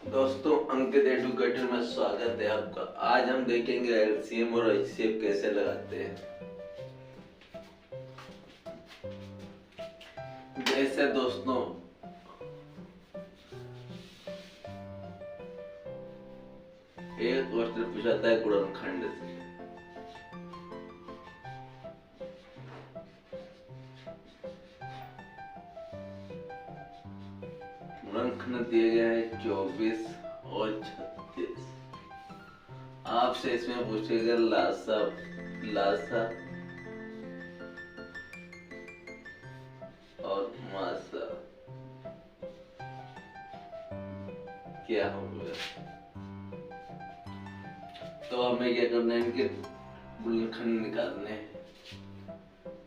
दोस्तों, अंकित एडुकेटर में स्वागत है आपका। आज हम देखेंगे एलसीएम और एचसीएफ कैसे लगाते हैं। जैसे दोस्तों, एक क्वेश्चन पूछा था गुणनखंड से। गुणनखंड दिए गए हैं 24 और 36। आपसे इसमें पूछेगा लासा लासा और मासा क्या होगा। तो हमें क्या करना है, इनके गुणनखंड निकालने हैं।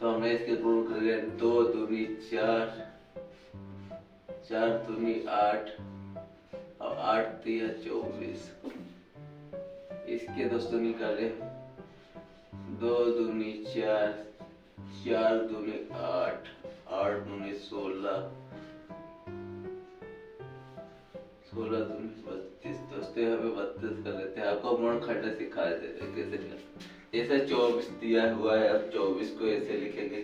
तो हमें इसके गुण करेंगे 2 दूनी 4, 4 दूनी 8 और 8 तिया 24। इसके दोस्तों निकाले 2 दूनी 4, 4 दूनी 8, 8 दूनी 16, 16 दूनी 32। दोस्तों यहाँ पे 32 कर लेते हैं। आपको गुणनखंड सिखा देते हैं कैसे करना। जैसे 24 दिया हुआ है, अब 24 को ऐसे लिखेंगे।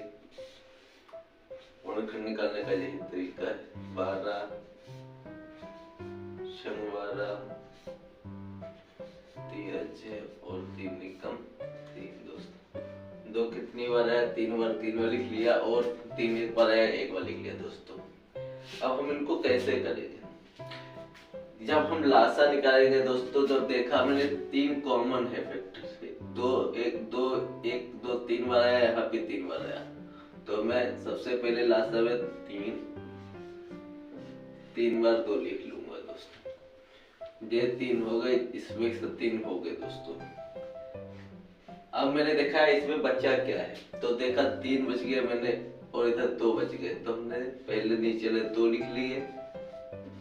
गुणनखंड निकालने का यही तरीका है। 12 शं 12 तिया 6 और 3 निकम 3। दोस्तों, 2 कितनी बार आया? 3 बार। 3 बार लिख लिया और 3 एक बार आया, 1 बार लिख लिया। दोस्तों, अब हम इनको कैसे करेंगे? जब हम लासा निकालेंगे दोस्तों, जब देखा मैंने 3 कॉमन है फैक्टर से। 2 1 2 1 2 3 बार आया, यहाँ पे 3 बार आया। तो मैं सबसे पहले लासा में 3 बार 2 लिख लूंगा। दोस्तों, ये 3 हो गए, इसमें से 3 हो गए। दोस्तों, अब मैंने देखा इसमें बचा क्या है, तो देखा 3 बच गया मैंने और इधर 2 बच गए। तो हमने पहले नीचे वाले 2 लिख लिए,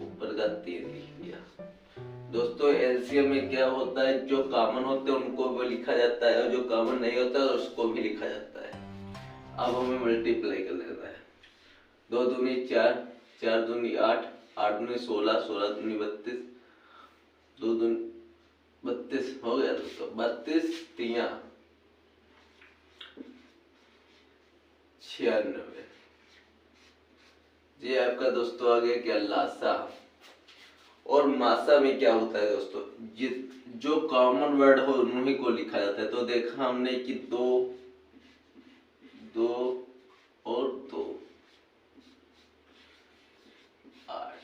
ऊपर का 3 लिख लिया। दोस्तों, एलसीएम में क्या होता है, जो कॉमन होते हैं उनको भी लिखा जाता है और जो कॉमन नहीं होता है उसको भी लिखा जाता है। अब हमें मल्टीप्लाई कर लेना है। 2 दूनी 4, 4 दूनी 8, 8 दूनी 16, 16 दूनी 32, 2 दूनी 32 हो गया। दोस्तों, 32 तिया 96। ये आपका दोस्तों आ गया क्या, लासा। और मासा में क्या होता है दोस्तों, जो कॉमन वर्ड हो उन्हीं को लिखा जाता है। तो देखा हमने कि 2 2 और 2 8।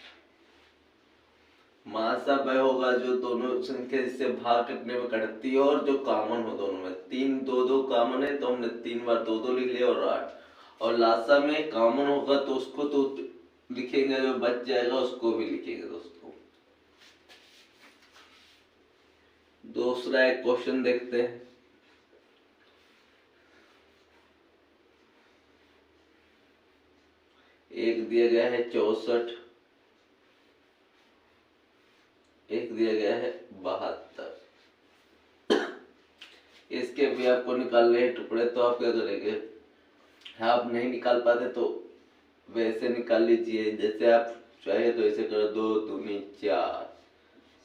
मासा वह होगा जो दोनों संख्या से भाग करने में कटती है और जो कॉमन हो दोनों में। 3 2 2 कॉमन है, तो हमने 3 बार 2 2 लिख लिया और 8। और लासा में कॉमन होगा तो उसको तो लिखेंगे, जो बच जाएगा उसको भी लिखेंगे। दोस्तों, दूसरा एक क्वेश्चन देखते हैं। एक दिया गया है 64, एक दिया गया है 72। इसके भी आपको निकालने हैं टुकड़े। तो आप क्या करेंगे, आप नहीं निकाल पाते तो वैसे निकाल लीजिए। जैसे आप चाहे तो ऐसे करो, 2 दूनी 4,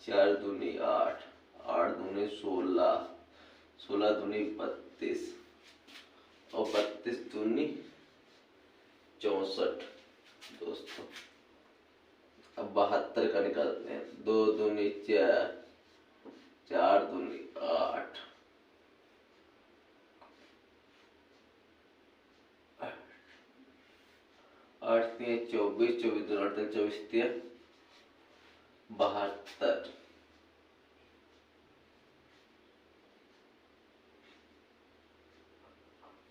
4 दूनी 8, 8 दूनी 16, 16 दूनी 32 और 32 दूनी 64। दोस्तों, अब 72 का निकालते हैं। 2 दूनी 4, 4 दूनी 8, 8 तिया 24, 24 दूनी 8, 24 तिया 72।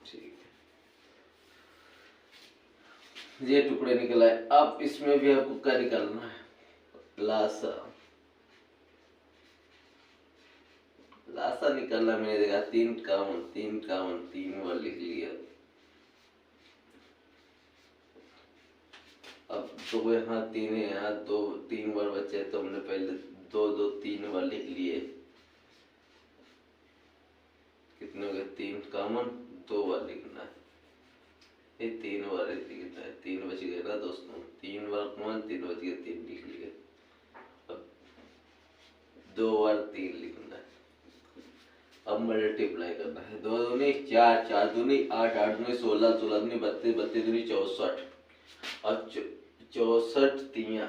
ठीक है, ये टुकड़े निकला है। अब इसमें भी आपको क्या निकालना है, लासा। लासा निकालना मैंने देखा 3 कामन 3 कामन 3 बार लिख लिया। अब तो यहाँ 3 है, यहाँ 2 3 बार बचे, तो हमने पहले 2 2 3 बार लिख लिए। कितने हो गए, 3 कामन 2 बार लिखना है। ये 3 बार लिखना है, 3 बच गए ना दोस्तों। 3 बार कॉमन 3 बच गए, 3 लिख लिए। अब 3 लिखना है। अब मल्टीप्लाई करना है, 2 दूनी 4, 4 दूनी 8, 8 दूनी 16, 16 दूनी 32, 32 दूनी 64 और 64 तिया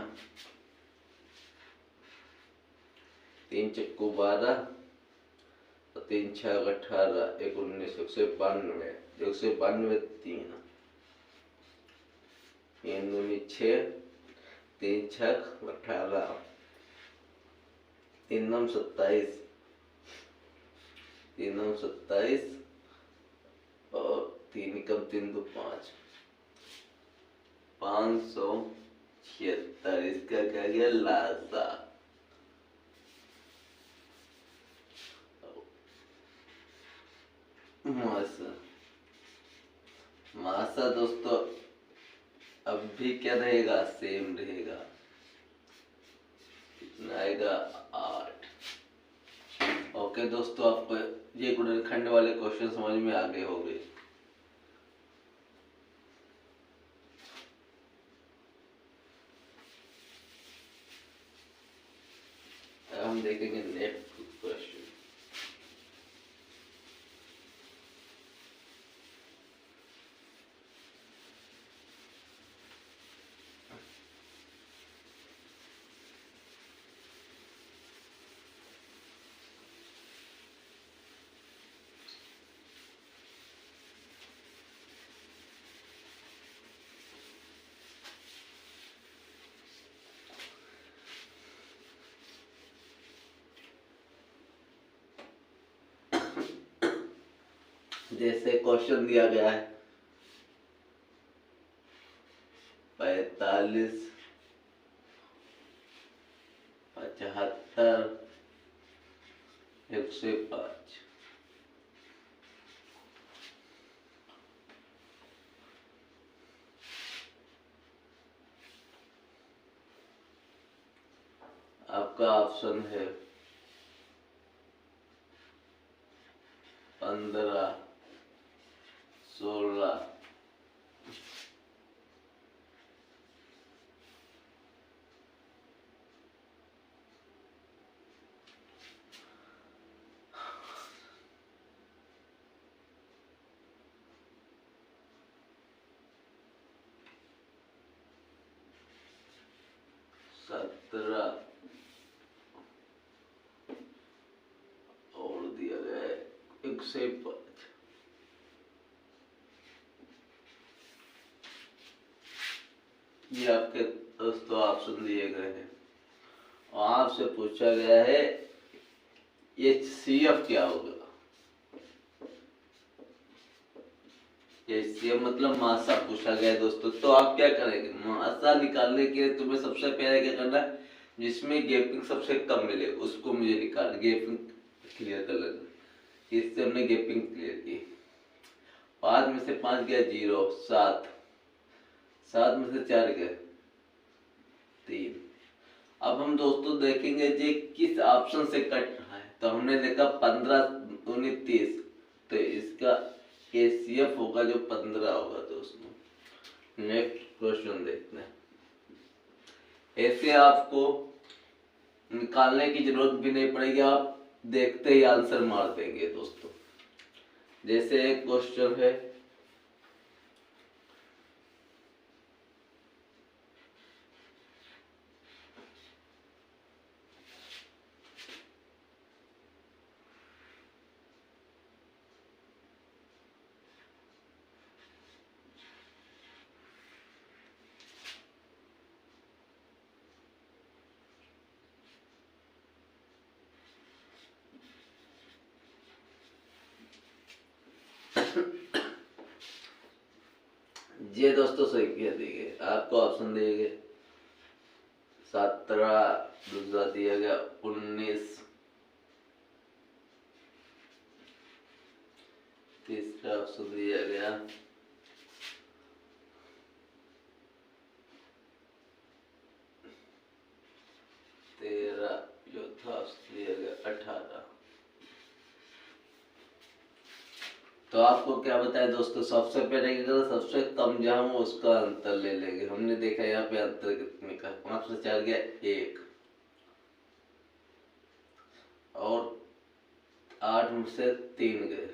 3 चक्कू 12 और 3 छः 18, 1 19, 192, 192 3, 3 दूनी 6, 3 छः 18, 3 नम 27, 3 नम 27 और 3 एकम 3 दो 5, 576। इसका क्या गया लासा। मासा, मासा दोस्तों अब भी क्या रहेगा, सेम रहेगा, कितना आएगा 8। ओके दोस्तों, आपको ये गुणनखंड वाले क्वेश्चन समझ में आ गए होंगे। हम देखेंगे नेक्स्ट क्वेश्चन। जैसे क्वेश्चन दिया गया है 45, 75, 105। आपका ऑप्शन है 15, 16, 17 और दिया गया है 105। ये आपके दोस्तों ऑप्शन दिए गए हैं और आपसे पूछा गया है HCF क्या होगा। HCF मतलब मासा पूछा गया है दोस्तों। तो आप क्या करेंगे, मासा निकालने के लिए तुम्हें सबसे पहले क्या करना है, जिसमें गैपिंग सबसे कम मिले उसको मुझे निकाल गैपिंग क्लियर कर लेना। इससे हमने गैपिंग क्लियर की। 5 में से 5 गया 0, 7, 7 में से 4 गया 3। अब हम दोस्तों देखेंगे जी किस ऑप्शन से कट रहा है। तो हमने देखा 15 दूनी 30, तो इसका HCF होगा जो 15 होगा दोस्तों। नेक्स्ट क्वेश्चन देखते हैं। ऐसे आपको निकालने की जरूरत भी नहीं पड़ेगी, आप देखते ही आंसर मार देंगे दोस्तों। जैसे एक क्वेश्चन है ये दोस्तों सही किया दिए आपको ऑप्शन दिए गए 17, दूसरा दिया गया 19, तीसरा ऑप्शन दिया गया 13, चौथा ऑप्शन दिया गया 18। तो आपको क्या बताया दोस्तों, सबसे पहले क्या करो, सबसे कम जहां हो उसका अंतर ले लेंगे। हमने देखा यहाँ पे अंतर कितने का, 5 से 4 गया 1 और 8 में से 3 गए,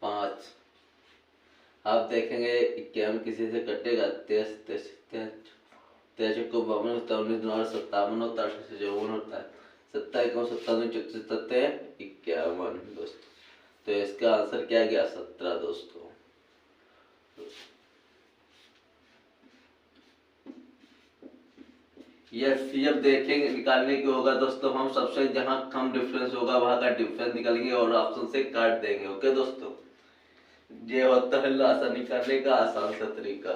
5। आप देखेंगे 51 किसी से कटेगा, 23 23 को 52 होता है, 19 9 57 होता है, 28 54 होता है, 27 को 57 34 51 दोस्तों। तो इसका आंसर क्या गया? 17 दोस्तों। ये जब देखेंगे निकालने की होगा दोस्तों, हम सबसे जहां कम डिफरेंस होगा वहां का डिफरेंस निकालेंगे और ऑप्शन से काट देंगे। ओके दोस्तों, ये होता है लासा निकालने का आसान सा तरीका।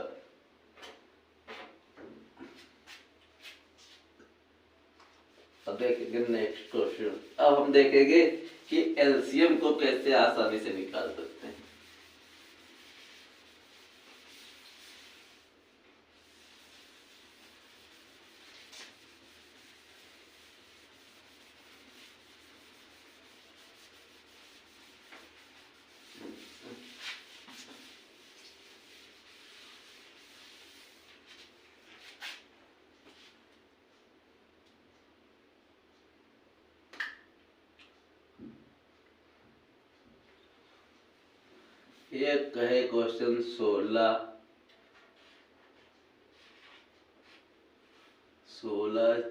अब देखेंगे नेक्स्ट क्वेश्चन। अब हम देखेंगे कि एलसीएम को कैसे आसानी से निकाल सकते हैं। ये कहे क्वेश्चन 16 64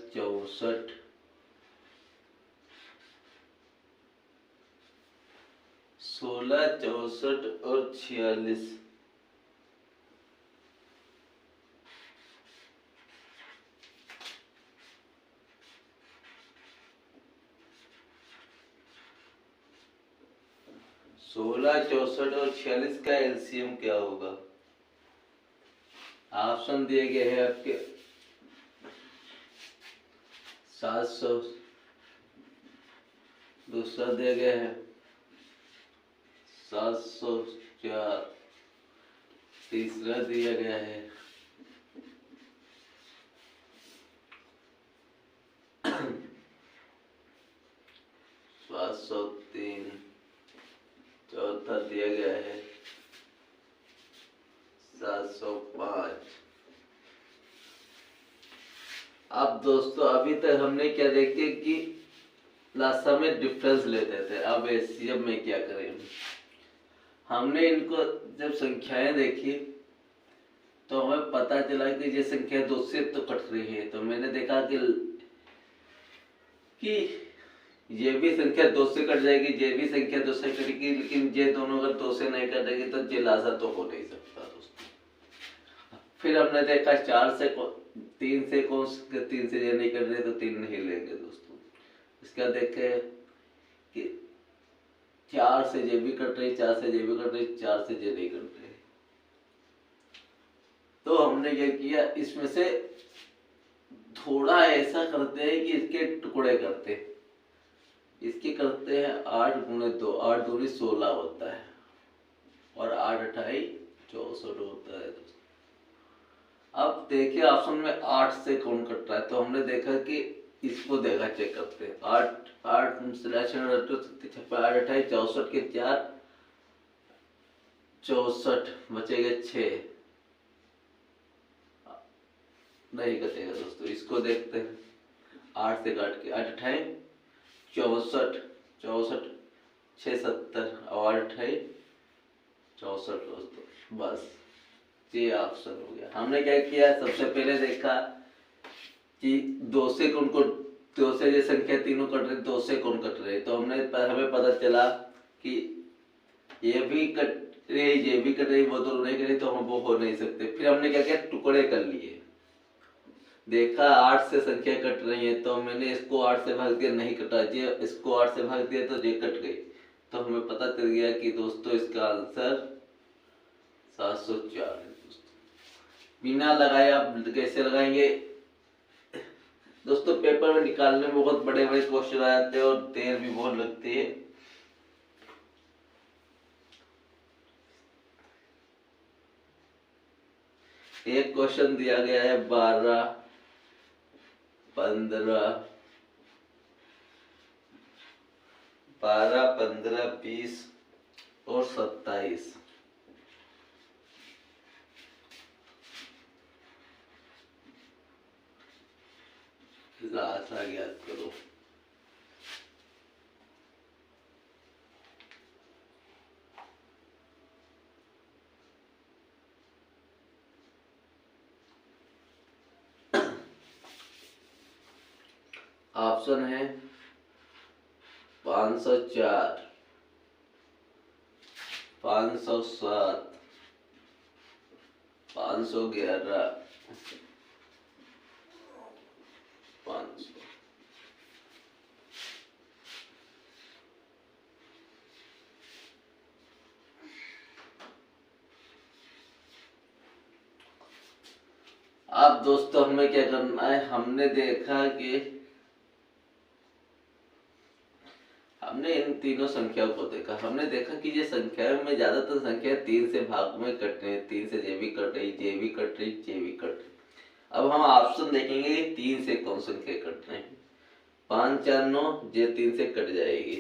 16 64 और 46। सोलह 64 और 46 का एलसीएम क्या होगा? ऑप्शन दिए गए हैं आपके 700, दूसरा दिया गया है 704, तीसरा दिया गया है 703, चौथा दिया गया है 705। अब दोस्तों अभी तक हमने क्या देखे कि लासा में डिफरेंस लेते थे। अब एलसीएम में क्या करें? हमने इनको जब संख्याएं देखी तो हमें पता चला कि ये संख्या 2 से तो कट रही है। तो मैंने देखा कि ये भी संख्या 2 से कट जाएगी, ये भी संख्या 2 से कटेगी, लेकिन ये दोनों अगर 2 से नहीं कटेगी तो ये लासा तो हो नहीं सकता दोस्तों। फिर हमने देखा 3 से कौन 3 से ये नहीं कट रहे तो 3 नहीं लेंगे दोस्तों। इसका देखे कि 4 से ये भी कट रही, 4 से ये भी कट रही, 4 से ये नहीं कट रही। तो हमने क्या किया, इसमें से थोड़ा ऐसा करते हैं कि इसके टुकड़े करते हैं। इसके करते हैं 8 गुणे 2, 8 दूनी 16 होता है और 8 अठाई 64 होता है दोस्तों। अब देखिए ऑप्शन में 8 से कौन कट रहा है, तो हमने देखा कि इसको देखा, चेक करते हैं। 8 8 8 अठाई 64 के 4 64 बचेगा 6, नहीं कटेगा दोस्तों। इसको देखते हैं 8 से काट के 8 अठाई 64 64 6 70 और 8 अठाई 64 दोस्तों। बस ये ऑप्शन हो गया। हमने क्या किया, सबसे पहले देखा कि 2 से कौन को 2 से ये संख्या तीनों कट रही, 2 से कौन कट रहे। तो हमें पता चला कि ये भी कट रही, ये भी कट रही, वो दोनों नहीं कट रही, तो हम वो हो नहीं सकते। फिर हमने क्या किया, टुकड़े कर लिए। देखा 8 से संख्या कट रही है तो मैंने इसको 8 से भाग दिया, नहीं कटा। ये इसको 8 से भाग दिया तो ये कट गई। तो हमें पता चल गया कि दोस्तों इसका आंसर 704 है दोस्तों। बिना लगाए आप कैसे लगाएंगे दोस्तों? पेपर में निकालने में बहुत बड़े बड़े क्वेश्चन आ जाते हैं और देर भी बहुत लगती है। एक क्वेश्चन दिया गया है 12 15 20 और 27। लासा ज्ञात करो। ऑप्शन है 504, 507, 511, 500। अब दोस्तों हमें क्या करना है, हमने देखा कि हमने इन तीनों संख्याओं को देखा, हमने देखा कि ये संख्याओं में ज्यादातर संख्या 3 से भाग में कट रही है, 3 से जे भी कट रही, जे भी कट रही, जे भी कट रही। अब हम ऑप्शन देखेंगे कि 3 से कौन संख्या कट रहे हैं। 5 4 9 जे 3 से कट जाएगी,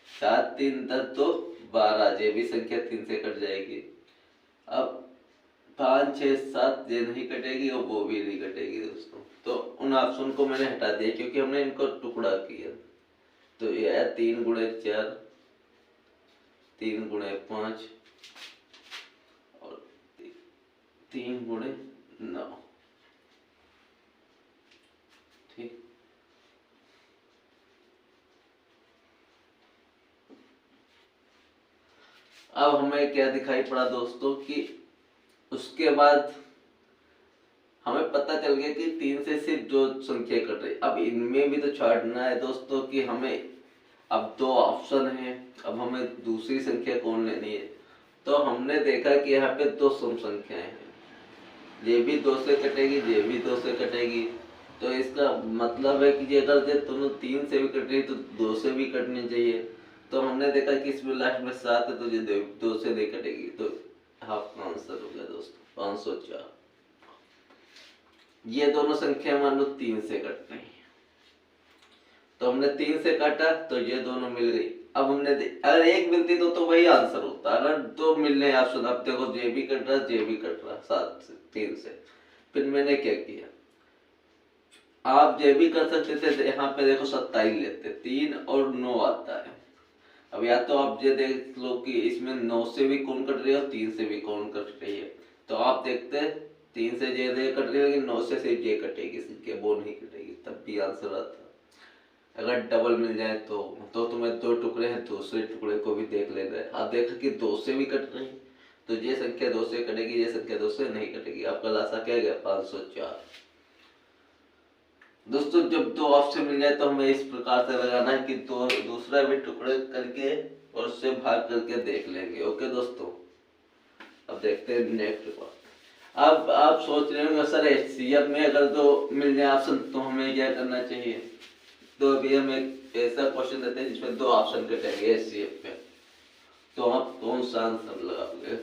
7 3 10 तो 12 जे भी संख्या 3 से कट जाएगी। अब 5 6 7 जे नहीं कटेगी और वो भी नहीं कटेगी दोस्तों। तो उन ऑप्शन को मैंने हटा दिया क्योंकि हमने इनको टुकड़ा किया। तो ये है 3 गुणे 4, 3 गुणे 5 और 3 गुणे 9। ठीक, अब हमें क्या दिखाई पड़ा दोस्तों कि उसके बाद हमें पता चल गया कि 3 से सिर्फ जो संख्या कट रही। अब इनमें भी तो छांटना है दोस्तों कि हमें अब 2 ऑप्शन है, अब हमें दूसरी संख्या कौन लेनी है। तो हमने देखा कि यहाँ पे 2 सम संख्याएं हैं, ये भी 2 से कटेगी, ये भी 2 से कटेगी। तो इसका मतलब है कि अगर ये दोनों 3 से भी कट रही तो 2 से भी कटनी चाहिए। तो हमने देखा कि इसमें लास्ट में 7 है तो ये 2 से नहीं कटेगी। तो हाफ का आंसर हो गया दोस्तों 504। ये दोनों संख्या मान लो 3 से कट रही है, तो हमने 3 से काटा तो ये दोनों मिल गई। अब हमने अगर एक मिलती तो वही आंसर होता। अगर 2 मिलने ऑप्शन, अब देखो जे भी कट रहा, जे भी कट रहा 7 से 3 से। फिर मैंने क्या किया, आप जे भी कर सकते थे, यहाँ पे देखो 27 लेते, 3 और 9 आता है। अब या तो आप ये देख लो कि इसमें 9 से भी कौन कट रही है और 3 से भी कौन कट रही है। तो आप देखते 3 से जे कट रही है लेकिन 9 से सिर्फ जे कटेगी, वो नहीं कटेगी, तब भी आंसर आता। अगर डबल मिल जाए तो तुम्हें 2 टुकड़े हैं, दूसरे टुकड़े को भी देख लेना है। आप देखा कि 2 से भी कट रही, तो ये संख्या 2 से कटेगी, ये संख्या 2 से नहीं कटेगी। आपका लासा क्या गया 504। दोस्तों जब 2 ऑप्शन मिल जाए तो हमें इस प्रकार से लगाना है कि दूसरा भी टुकड़े करके और उससे भाग करके देख लेंगे। ओके दोस्तों, अब देखते हैं नेक्स्ट बात। अब आप सोच रहे होंगे सर HCF में अगर 2 मिल जाए ऑप्शन तो हमें क्या करना चाहिए। तो अभी हम एक ऐसा क्वेश्चन देते हैं जिसमें 2 ऑप्शन कटेंगे HCF में, तो आप कौन सा आंसर लगाओगे।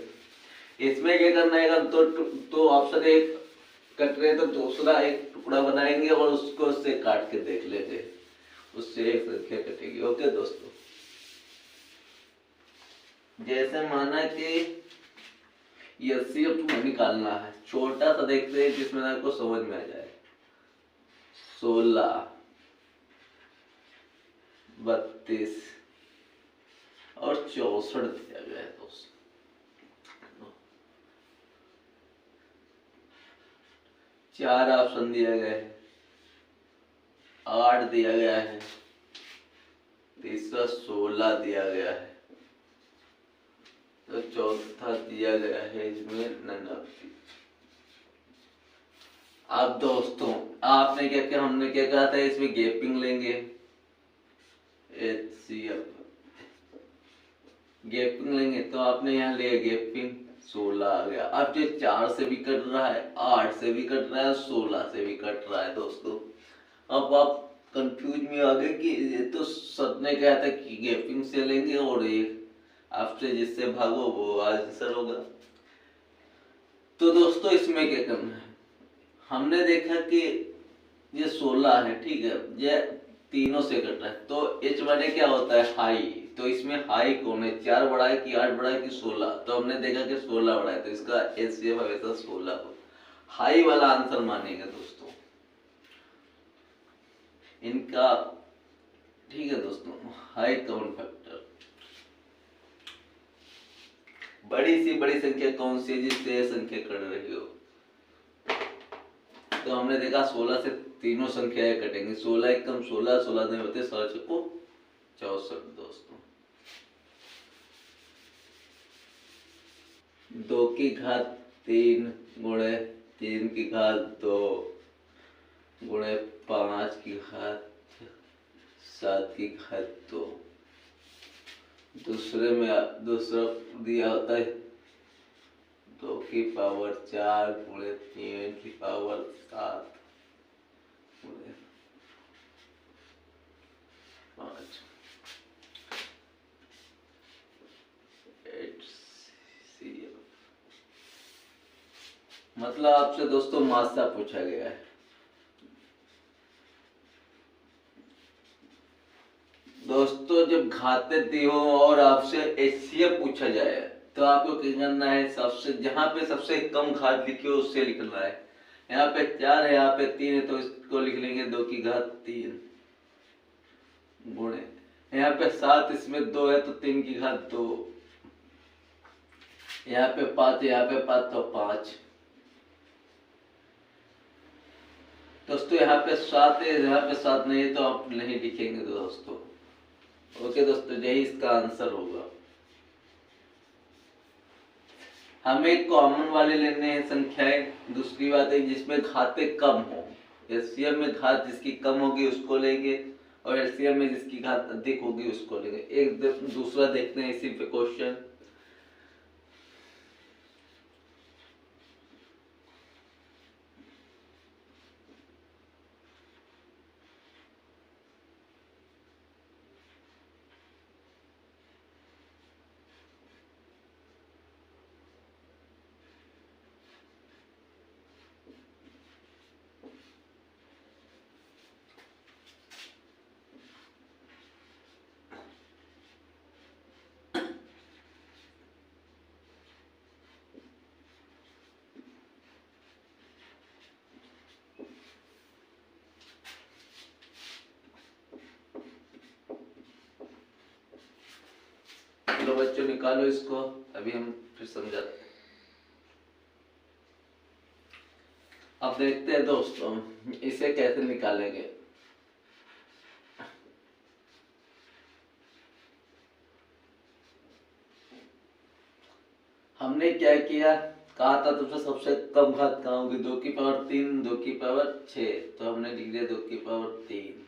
इसमें क्या करना है, अगर 2 ऑप्शन एक कट रहे तो दूसरा एक टुकड़ा बनाएंगे और उसको उससे काट के देख लेंगे, उससे एक संख्या कटेगी। ओके दोस्तों, जैसे माना कि HCF तुम्हें निकालना है, छोटा सा देखते हैं जिसमें आपको समझ में आ जाए। 16, 32 और 64 दिया गया है दोस्तों। 4 ऑप्शन दिया गया है, 8 दिया गया है, तीसरा 16 दिया गया है, तो चौथा दिया गया है इसमें 89। अब दोस्तों आपने क्या किया, हमने क्या कहा था इसमें गैपिंग लेंगे, HCF गैपिंग लेंगे, तो आपने यहाँ लिया गैपिंग, 16 आ गया। अब जो 4 से भी कट रहा है, 8 से भी कट रहा है, 16 से भी कट रहा है दोस्तों। अब आप कंफ्यूज में आ गए कि ये तो सर ने कहा था कि गैपिंग से लेंगे और एक आपसे जिससे भागो वो आंसर होगा। तो दोस्तों इसमें क्या करना है, हमने देखा कि ये 16 है, ठीक है, ये तीनों से कट रहा है, तो H माने क्या होता है हाई। तो इसमें हाई कौन है, 4 बड़ा है कि 8 बड़ा है कि 16। तो हमने देखा कि 16 बड़ा है, तो इसका HCF हमेशा 16 हो, हाई वाला आंसर मानेंगे दोस्तों इनका। ठीक है दोस्तों, हाई कॉमन फैक्टर, बड़ी सी बड़ी संख्या कौन सी है जिससे संख्या कट रही हो। तो हमने देखा 16 से तीनों संख्याएं कटेंगी। 16 एकम 16, 16 नहीं होते 16 चौको 64 दोस्तों। 2 की घात 3 गुणे 3 की घात 2 गुणे 5 की घात 7 की घात 2। दूसरा दिया होता है 2 की पावर 4 गुणे 3 की पावर 7 गुणे 5 HCF। मतलब आपसे दोस्तों मास्सा पूछा गया है। दोस्तों जब घाते दी हो और आपसे HCF पूछा जाए तो आपको क्या करना है, सबसे जहां पे सबसे कम घात लिखी हो उससे लिखना है। यहाँ पे 4 है, यहाँ पे 3 है, तो इसको लिख लेंगे 2 की घात 3 गुणे, यहाँ पे 7 इसमें 2 है तो 3 की घात 2, यहाँ पे 5 है, यहाँ पे 5 तो 5। दोस्तों यहाँ पे 7 है, यहाँ पे 7 नहीं है तो आप नहीं लिखेंगे दोस्तों। ओके दोस्तों, यही इसका आंसर होगा। हमें कॉमन वाले लेने हैं संख्याएं। दूसरी बात है जिसमें घातें कम हो। एलसीएम में घात जिसकी कम होगी उसको लेंगे और एलसीएम में जिसकी घात अधिक होगी उसको लेंगे। एक दूसरा देखते हैं इसी पे क्वेश्चन। चलो बच्चों निकालो इसको, अभी हम फिर समझाते हैं। अब देखते हैं दोस्तों इसे कैसे निकालेंगे। हमने क्या किया, कहा था तुमसे सबसे कम घात कहाँ होगी, 2 की पावर 3, 2 की पावर 6, तो हमने लिख दिया 2 की पावर 3।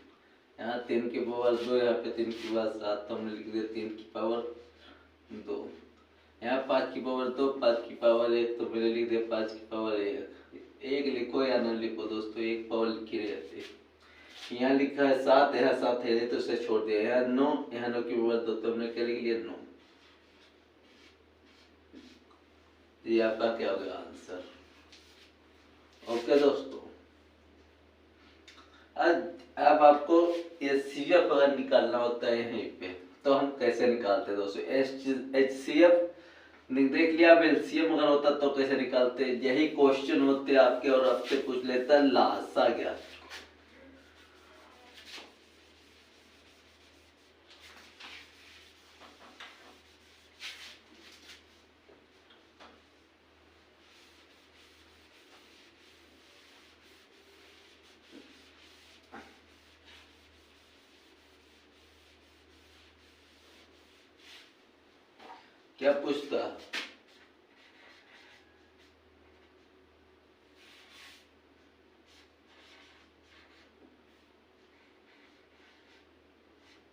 यहाँ 3 की पावर 2, यहाँ पे 3 की पावर 7, तो हमने लिख दिया 3 की पावर 2। यहाँ 5 की पावर 2, 5 की पावर 1, तो मैंने लिख दिया 5 की पावर 1। 1 लिखो या न लिखो दोस्तों, एक पावर लिखी रहती। यहाँ लिखा है 7, यहाँ 7 है तो इसे छोड़ दिया। यहाँ 9, यहाँ 9 की पावर 2, तो हमने क्या लिख लिया 9। ये आपका क्या होगा आंसर। ओके दोस्तों, अब आपको HCF अगर निकालना होता है यहीं पे तो हम कैसे निकालते हैं दोस्तों। HCF देख लिया। अब LCM अगर होता तो कैसे निकालते, यही क्वेश्चन होते आपके और आपसे पूछ लेता है लासा क्या। क्या पूछता,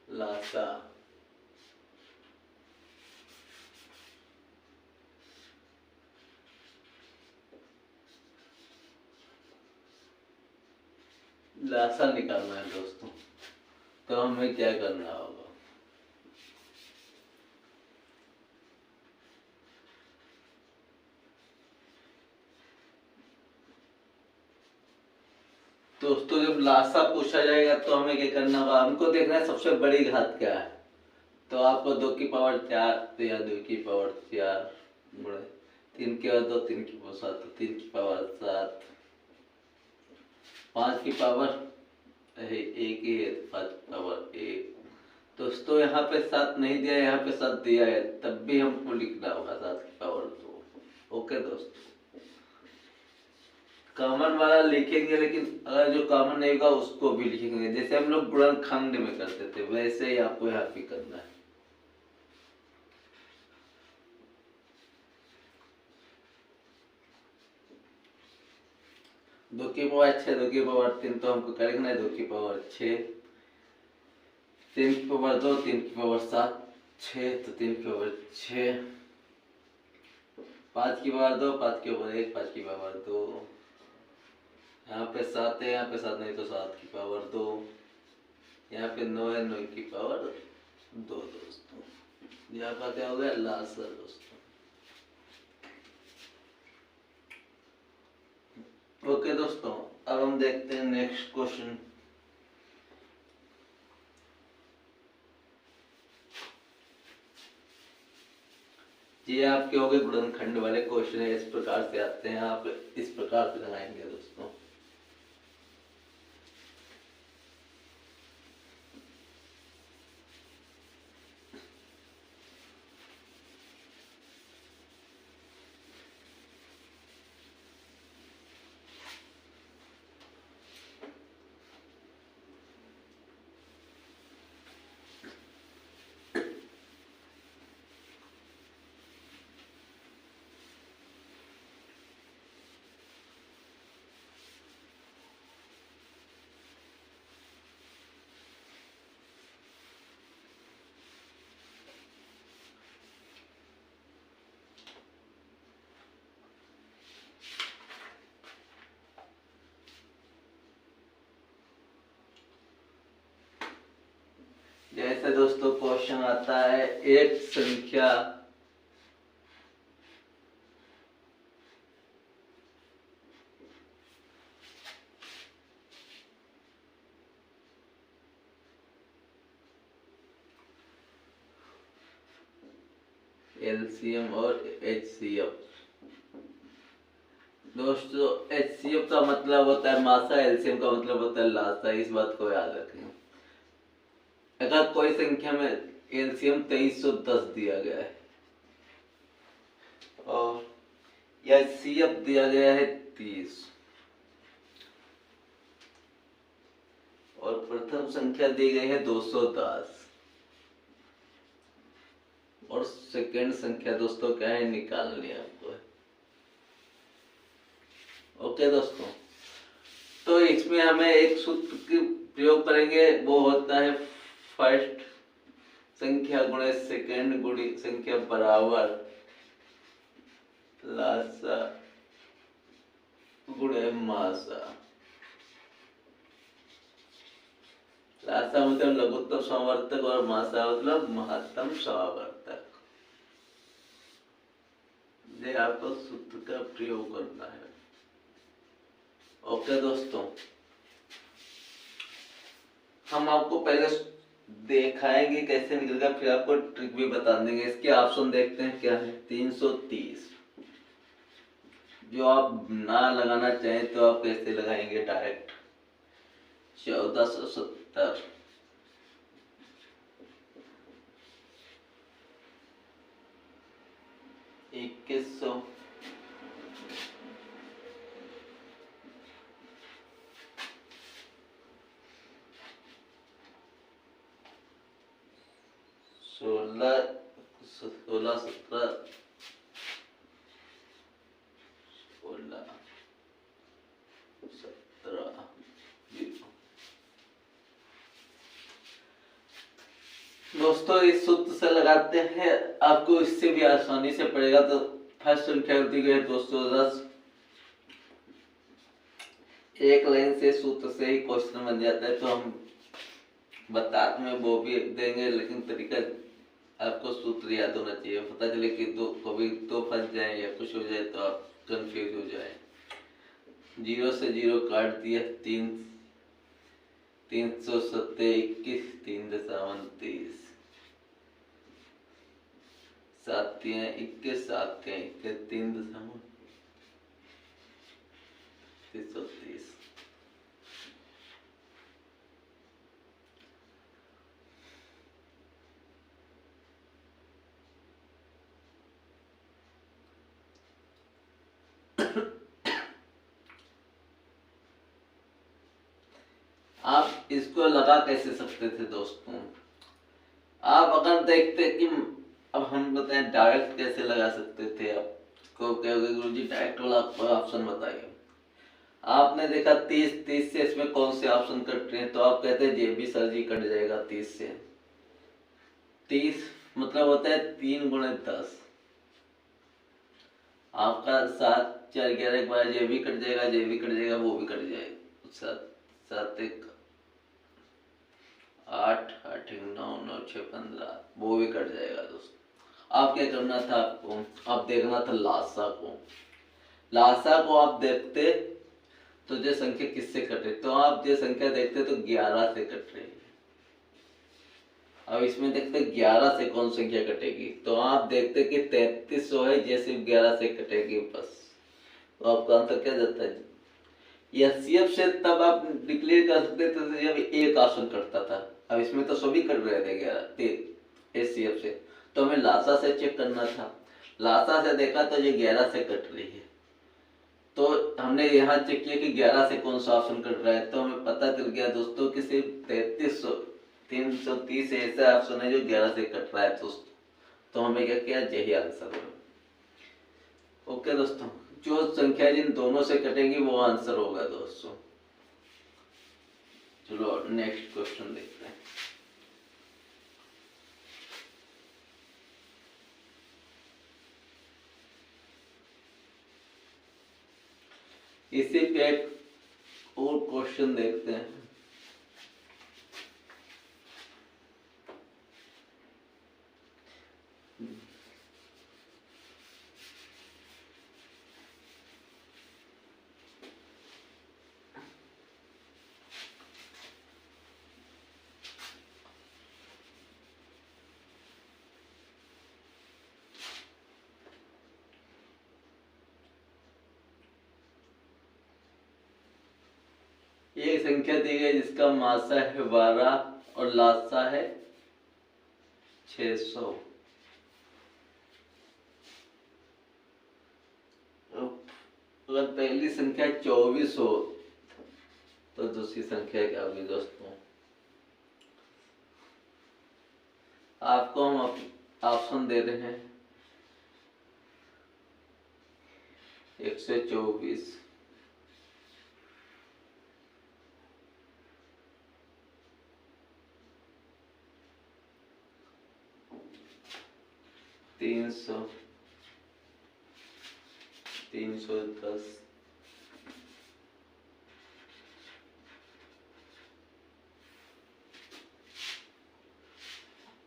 लासा। लासा निकालना है दोस्तों, तो हमें क्या करना होगा। दोस्तों जब लासा पूछा जाएगा तो हमें क्या करना होगा, हमको देखना है सबसे बड़ी घात क्या है। तो आपको 2 की पावर 4, तो या 2 की पावर 4 गुणे 3 की पावर 2, 3 की पावर 7, तो 3 की पावर 7। 5 की पावर 1 ही है, 5 की पावर 1। दोस्तों यहाँ पे 7 नहीं दिया है, यहाँ पे 7 दिया है, तब भी हमको लिखना होगा 7 की पावर 2। ओके दोस्तों, कॉमन वाला लिखेंगे, लेकिन अगर जो कॉमन नहीं होगा उसको भी लिखेंगे। जैसे हम लोग गुणनखंड में करते थे वैसे ही आपको यहाँ पे करना है। दो की पावर 6, 2 की पावर 3 तो हमको करेंगे ना। 2 की पावर 6, 3 की पावर 2, 3 की पावर 7, 6 तो 3 की पावर 6, 5 की पावर 2, 5 की पावर 1, 5 की पावर 2, यहाँ पे 7 है, यहाँ पे 7 नहीं तो 7 की पावर 2, यहाँ पे 9 है, 9 की पावर 2 दोस्तों। यहाँ का क्या हो गया लासर दोस्तों। ओके दोस्तों, अब हम देखते हैं नेक्स्ट क्वेश्चन। ये आपके हो गए गुणनखंड वाले क्वेश्चन है, इस प्रकार से आते हैं, आप इस प्रकार से लगाएंगे दोस्तों। जैसे दोस्तों क्वेश्चन आता है, एक संख्या एलसीएम और एचसीएफ। दोस्तों एचसीएफ का मतलब होता है मासा, एलसीएम का मतलब होता है लासा, इस बात को याद रखें। अगर कोई संख्या में एलसीएम 2310 दिया गया है और एचसीएफ दिया गया है 30 और प्रथम संख्या दी गई है 210 और सेकंड संख्या दोस्तों क्या है निकालनी है आपको। ओके दोस्तों, तो इसमें हमें एक सूत्र की प्रयोग करेंगे, वो होता है फर्स्ट संख्या गुणे सेकंड गुणी संख्या बराबर लासा गुणे मासा। लासा मतलब लघुत्तम समावर्तक और मासा मतलब महत्तम समावर्तक। ये आपको सूत्र का प्रयोग करना है। ओके दोस्तों, हम आपको पहले दिखाएंगे कैसे निकलेगा, फिर आपको ट्रिक भी बता देंगे। इसके ऑप्शन देखते हैं क्या है। 330 जो आप ना लगाना चाहें तो आप कैसे लगाएंगे डायरेक्ट। 1470 2100 16 17 17 दोस्तों इस सूत्र से लगाते हैं, आपको इससे भी आसानी से पड़ेगा। तो फर्स्ट संख्या दी गई है 210, एक लाइन से सूत्र से ही क्वेश्चन बन जाता है। तो हम बता में वो भी देंगे, लेकिन तरीका आपको सूत्र याद होना चाहिए। पता चले कि दो कभी तो फंस जाए या कुछ हो जाए तो आप कंफ्यूज हो जाए। 0 से 0 काट दिया, 370 21 3.30 7 21 7 3.330। आप इसको लगा कैसे सकते थे दोस्तों? आप अगर देखते कि अब हम बताएं डायरेक्ट कैसे लगा सकते थे, आपको कहोगे गुरुजी डायरेक्ट वाला ऑप्शन बताइए। आपने देखा 30 से इसमें कौन से ऑप्शन कट रहे हैं, तो आप कहते हैं जेबी सर जी कट जाएगा 30 से। 30 मतलब होता है 3 × 10। आपका 7 4 11 एक बार जेबी कट जाएगा, जेबी कट जाएगा, वो भी कट जाएगा। 7 7 1 8 8 1 9 9 6 15, वो भी कट जाएगा दोस्तों। आप क्या करना था आपको, आप देखना था लासा को। लासा को आप देखते तो जो संख्या किससे कटे, तो आप जो संख्या देखते तो 11 से कट रही है। अब इसमें देखते 11 से कौन संख्या कटेगी, तो आप देखते कि 3300 है, जैसे 11 से कटेगी बस। तो आपका आंसर क्या जाता है? एचसीएफ से तब आप डिक्लेयर कर सकते थे जब एक ऑप्शन कटता था। अब इसमें तो सभी कट रहे थे 11 एचसीएफ से, तो हमें लासा से चेक करना था। लासा से देखा तो ये 11 से कट रही है, तो हमने यहाँ चेक किया कि 11 से कौन सा ऑप्शन कट रहा है, तो हमें पता चल गया दोस्तों कि सिर्फ 330 ऐसा ऑप्शन है जो 11 से कट रहा है दोस्तों। तो हमें क्या किया, यही आंसर होगा। ओके दोस्तों, जो संख्या जिन दोनों से कटेंगी वो आंसर होगा दोस्तों। चलो नेक्स्ट क्वेश्चन देखते हैं। इसी पे एक और क्वेश्चन देखते हैं। ये संख्या दी गई जिसका मासा है 12 और लासा है 600। अगर पहली संख्या 24 हो तो दूसरी संख्या क्या होगी दोस्तों? आपको हम ऑप्शन दे रहे हैं 124, 300, 310,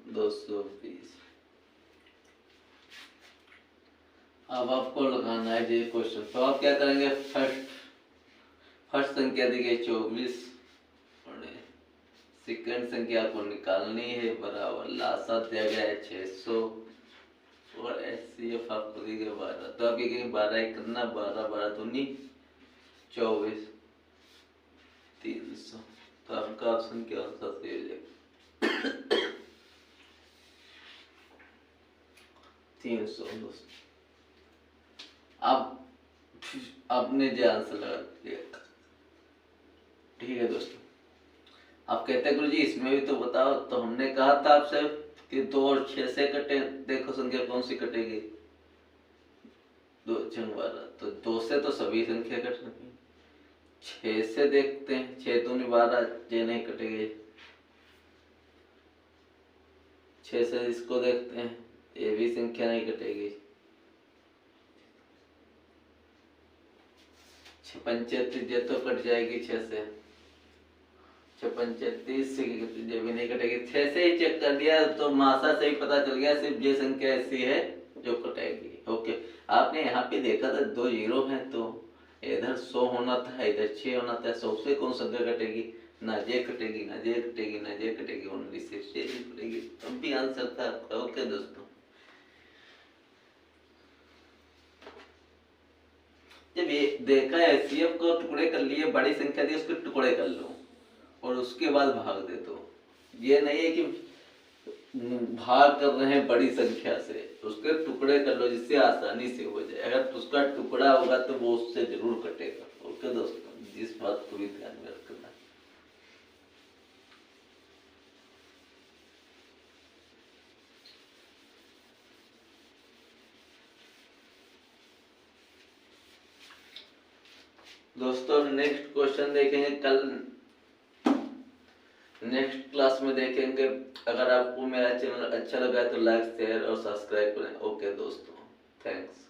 220। अब आपको लगाना है ये क्वेश्चन। तो आप क्या करेंगे, फर्स्ट संख्या दी गई 24 और सेकंड संख्या को निकालनी है, बराबर लासा दिया गया है 600 और एचसीएफ आपको दी गई 12। तो आप ये 12 करना, 12 12 दूनी 24, 300। तो आपका ऑप्शन क्या आंसर सही हो जाएगा? 300 दोस्तों। अब आपने जो आंसर लगा दिया, ठीक है दोस्तों। आप कहते हैं गुरुजी इसमें भी तो बताओ, तो हमने कहा था आपसे कि 2 और 6 से कटे, देखो संख्या कौन सी कटेगी, 2 6 12। तो 2 से तो सभी संख्या कट रही, 6 से देखते हैं, 6 दूनी 12, ये नहीं कटेगी। 6 से इसको देखते हैं, ये भी संख्या नहीं कटेगी। 35 ये तो कट जाएगी 6 से, 35 से ये भी नहीं कटेगी। 6 से ही चेक कर दिया तो मासा से ही पता चल गया, सिर्फ ये संख्या ऐसी है जो कटेगी। ओके, आपने यहाँ पे देखा था 2 जीरो है, तो इधर 100 होना था, इधर 6 होना था। 100 से कौन संख्या कटेगी, ना ये कटेगी, ना ये कटेगी, ना ये कटेगी, ओनली सिर्फ ये कटेगी, तब भी आंसर था। ओके दोस्तों, जब ये देखा एचसीएफ को टुकड़े कर लिए, बड़ी संख्या दी उसके टुकड़े कर लो और उसके बाद भाग दे दो। ये नहीं है कि भाग कर रहे हैं बड़ी संख्या से, उसके टुकड़े कर लो जिससे आसानी से हो जाए। अगर उसका टुकड़ा होगा तो वो उससे जरूर कटेगा। ओके दोस्तों, इस बात को भी ध्यान में रखना। दोस्तों नेक्स्ट क्वेश्चन देखेंगे कल, नेक्स्ट क्लास में देखेंगे। अगर आपको मेरा चैनल अच्छा लगा तो लाइक शेयर और सब्सक्राइब करें। ओके दोस्तों, थैंक्स।